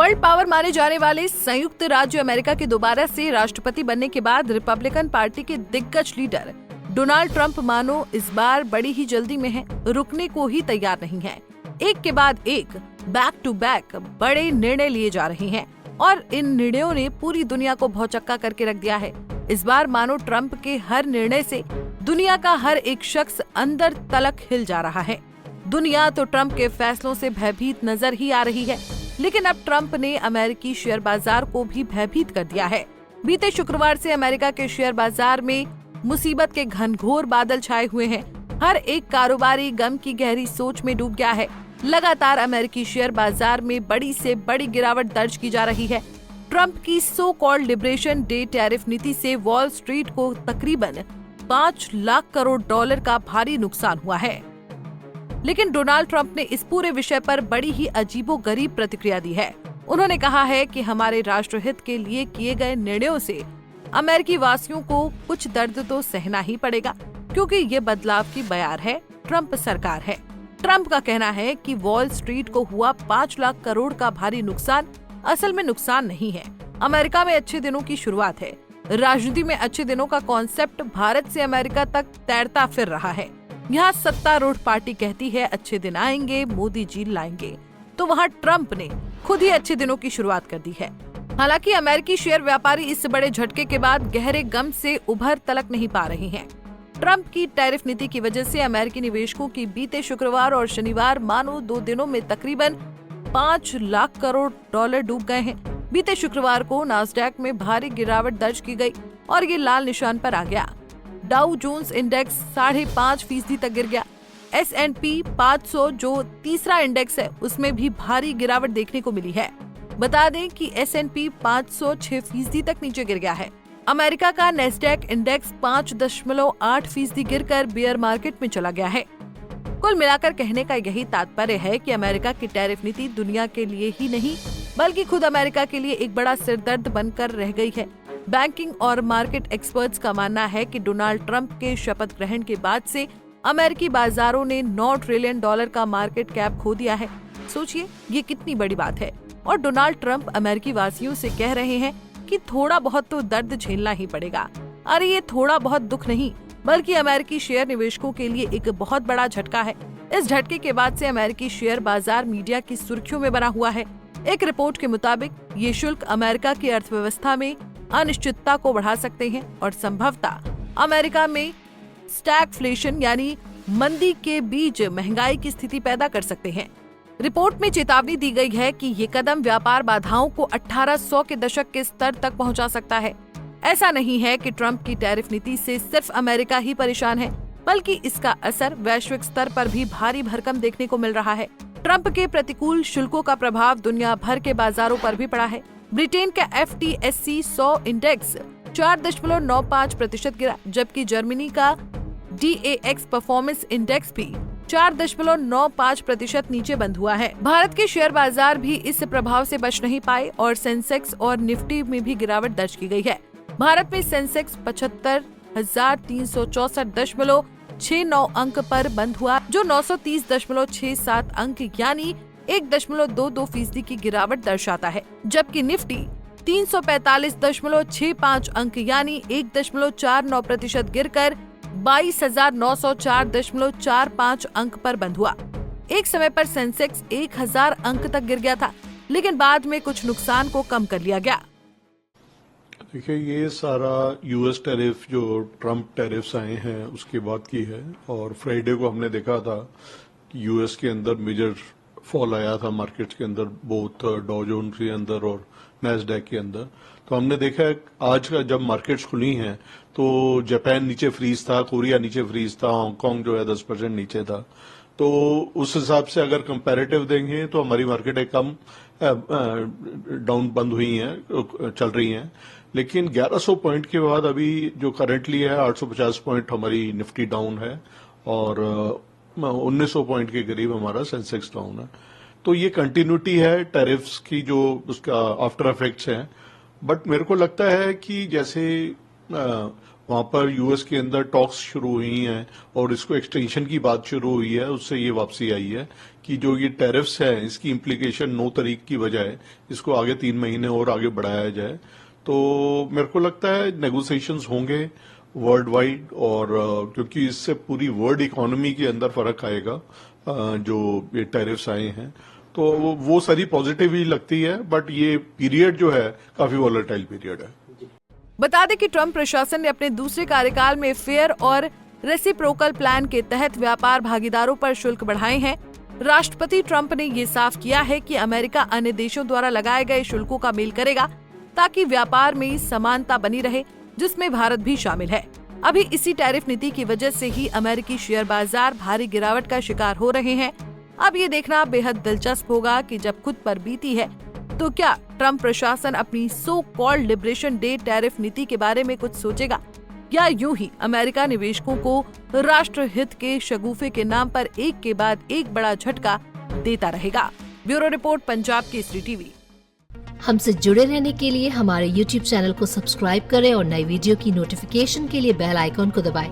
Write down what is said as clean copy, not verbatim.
World power माने जाने वाले संयुक्त राज्य अमेरिका के दोबारा से राष्ट्रपति बनने के बाद रिपब्लिकन पार्टी के दिग्गज लीडर डोनाल्ड ट्रंप मानो इस बार बड़ी ही जल्दी में है, रुकने को ही तैयार नहीं है। एक के बाद एक बैक टू बैक बड़े निर्णय लिए जा रहे हैं और इन निर्णयों ने पूरी दुनिया को भौचक्का करके रख दिया है। इस बार मानो ट्रंप के हर निर्णय से दुनिया का हर एक शख्स अंदर तलक हिल जा रहा है। दुनिया तो ट्रंप के फैसलों से भयभीत नजर ही आ रही है, लेकिन अब ट्रंप ने अमेरिकी शेयर बाजार को भी भयभीत कर दिया है। बीते शुक्रवार से अमेरिका के शेयर बाजार में मुसीबत के घनघोर बादल छाए हुए हैं। हर एक कारोबारी गम की गहरी सोच में डूब गया है। लगातार अमेरिकी शेयर बाजार में बड़ी से बड़ी गिरावट दर्ज की जा रही है। ट्रंप की so called liberation day tariff नीति से वॉल स्ट्रीट को तकरीबन 5 लाख करोड़ डॉलर का भारी नुकसान हुआ है। लेकिन डोनाल्ड ट्रंप ने इस पूरे विषय पर बड़ी ही अजीबोगरीब प्रतिक्रिया दी है। उन्होंने कहा है कि हमारे राष्ट्रहित के लिए किए गए निर्णयों से अमेरिकी वासियों को कुछ दर्द तो सहना ही पड़ेगा, क्योंकि ये बदलाव की बयार है, ट्रंप सरकार है। ट्रंप का कहना है कि वॉल स्ट्रीट को हुआ 5 लाख करोड़ का भारी नुकसान असल में नुकसान नहीं है। अमेरिका में अच्छे दिनों की शुरुआत है। राजनीति में अच्छे दिनों का कॉन्सेप्ट भारत से अमेरिका तक तैरता फिर रहा है। यहाँ सत्तारूढ़ पार्टी कहती है अच्छे दिन आएंगे, मोदी जी लाएंगे, तो वहाँ ट्रंप ने खुद ही अच्छे दिनों की शुरुआत कर दी है। हालांकि अमेरिकी शेयर व्यापारी इस बड़े झटके के बाद गहरे गम से उभर तलक नहीं पा रहे हैं। ट्रंप की टैरिफ नीति की वजह से अमेरिकी निवेशकों की बीते शुक्रवार और शनिवार मानो 2 दिनों में तकरीबन 5 लाख करोड़ डॉलर डूब गए हैं। बीते शुक्रवार को नास्डैक में भारी गिरावट दर्ज की गई और ये लाल निशान पर आ गया। डाउ जोन्स इंडेक्स 5.5% तक गिर गया। S&P 500 जो तीसरा इंडेक्स है, उसमें भी भारी गिरावट देखने को मिली है। बता दें कि S&P 500 6% तक नीचे गिर गया है। अमेरिका का नेस्डैक इंडेक्स 5.8% गिरकर बेयर मार्केट में चला गया है। कुल मिलाकर कहने का यही तात्पर्य है कि अमेरिका की टैरिफ नीति दुनिया के लिए ही नहीं, बल्कि खुद अमेरिका के लिए एक बड़ा सिरदर्द बनकर रह गई है। बैंकिंग और मार्केट एक्सपर्ट्स का मानना है कि डोनाल्ड ट्रंप के शपथ ग्रहण के बाद से अमेरिकी बाजारों ने 9 ट्रिलियन डॉलर का मार्केट कैप खो दिया है। सोचिए ये कितनी बड़ी बात है। और डोनाल्ड ट्रंप अमेरिकी वासियों से कह रहे हैं कि थोड़ा बहुत तो दर्द झेलना ही पड़ेगा। अरे ये थोड़ा बहुत दुख नहीं, बल्कि अमेरिकी शेयर निवेशकों के लिए एक बहुत बड़ा झटका है। इस झटके के बाद से अमेरिकी शेयर बाजार मीडिया की सुर्खियों में बना हुआ है। एक रिपोर्ट के मुताबिक ये शुल्क अमेरिका की अर्थव्यवस्था में अनिश्चितता को बढ़ा सकते हैं और संभवतः अमेरिका में स्टैगफ्लेशन यानी मंदी के बीच महंगाई की स्थिति पैदा कर सकते हैं। रिपोर्ट में चेतावनी दी गई है कि ये कदम व्यापार बाधाओं को 1800 के दशक के स्तर तक पहुंचा सकता है। ऐसा नहीं है कि ट्रंप की टैरिफ नीति से सिर्फ अमेरिका ही परेशान है, बल्कि इसका असर वैश्विक स्तर पर भी भारी भरकम देखने को मिल रहा है। ट्रंप के प्रतिकूल शुल्कों का प्रभाव दुनिया भर के बाजारों पर भी पड़ा है। ब्रिटेन का FTSE 100 इंडेक्स 4.95% गिरा, जबकि जर्मनी का DAX परफॉर्मेंस इंडेक्स भी 4.95% नीचे बंद हुआ है। भारत के शेयर बाजार भी इस प्रभाव से बच नहीं पाए और सेंसेक्स और निफ्टी में भी गिरावट दर्ज की गई है। भारत में सेंसेक्स 75,364.69 अंक पर बंद हुआ, जो 930.67 अंक यानी 1.22% की गिरावट दर्शाता है, जबकि निफ्टी 345.65 अंक यानी 1.49% गिरकर 22,904.45 अंक पर बंद हुआ। एक समय पर सेंसेक्स 1,000 अंक तक गिर गया था, लेकिन बाद में कुछ नुकसान को कम कर लिया गया। देखिए, ये सारा यूएस टैरिफ जो ट्रंप टैरिफ्स आए हैं उसकी बात की है, और फ्राइडे को हमने देखा था कि यूएस के अंदर मेजर फॉल आया था मार्केट्स के अंदर, बहुत डाउ जोन्स के अंदर और नैस्डैक के अंदर। तो हमने देखा है आज का जब मार्केट्स खुली हैं तो जापान नीचे फ्रीज था, कोरिया नीचे फ्रीज था, हांगकांग जो है 10% नीचे था। तो उस हिसाब से अगर कंपैरेटिव देंगे तो हमारी मार्केटें कम डाउन बंद हुई हैं, चल रही हैं। लेकिन 1100 पॉइंट के बाद अभी जो करंटली है 850 पॉइंट हमारी निफ्टी डाउन है और 1900 पॉइंट के करीब हमारा सेंसेक्स डाउन है। तो ये कंटिन्यूटी है टैरिफ्स की, जो उसका आफ्टर इफेक्ट्स हैं। बट मेरे को लगता है कि जैसे वहां पर यूएस के अंदर टॉक्स शुरू हुई हैं और इसको एक्सटेंशन की बात शुरू हुई है, उससे ये वापसी आई है कि जो ये टैरिफ्स है इसकी इम्प्लीकेशन 9 तारीख की बजाय इसको आगे 3 महीने और आगे बढ़ाया जाए। तो मेरे को लगता है नेगोशिएशंस होंगे वर्ल्ड वाइड, और क्योंकि इससे पूरी वर्ल्ड इकोनॉमी के अंदर फर्क आएगा जो ये टैरिफ्स आए हैं, तो वो सारी पॉजिटिव ही लगती है। बट ये पीरियड जो है काफी वॉलेटाइल पीरियड है। बता दें कि ट्रंप प्रशासन ने अपने दूसरे कार्यकाल में फेयर और रेसिप्रोकल प्लान के तहत व्यापार भागीदारों पर शुल्क बढ़ाए हैं। राष्ट्रपति ट्रंप ने ये साफ किया है कि अमेरिका अन्य देशों द्वारा लगाए गए शुल्कों का मेल करेगा ताकि व्यापार में समानता बनी रहे, जिसमें भारत भी शामिल है। अभी इसी टैरिफ नीति की वजह से ही अमेरिकी शेयर बाजार भारी गिरावट का शिकार हो रहे हैं। अब ये देखना बेहद दिलचस्प होगा कि जब खुद पर बीती है तो क्या ट्रंप प्रशासन अपनी so called liberation day tariff नीति के बारे में कुछ सोचेगा, या यूं ही अमेरिका निवेशकों को राष्ट्र हित के शगुफे के नाम पर एक के बाद एक बड़ा झटका देता रहेगा। Bureau report, Punjab Kesari TV. हमसे जुड़े रहने के लिए हमारे YouTube चैनल को सब्सक्राइब करें और नई वीडियो की नोटिफिकेशन के लिए बेल आइकॉन को दबाएं।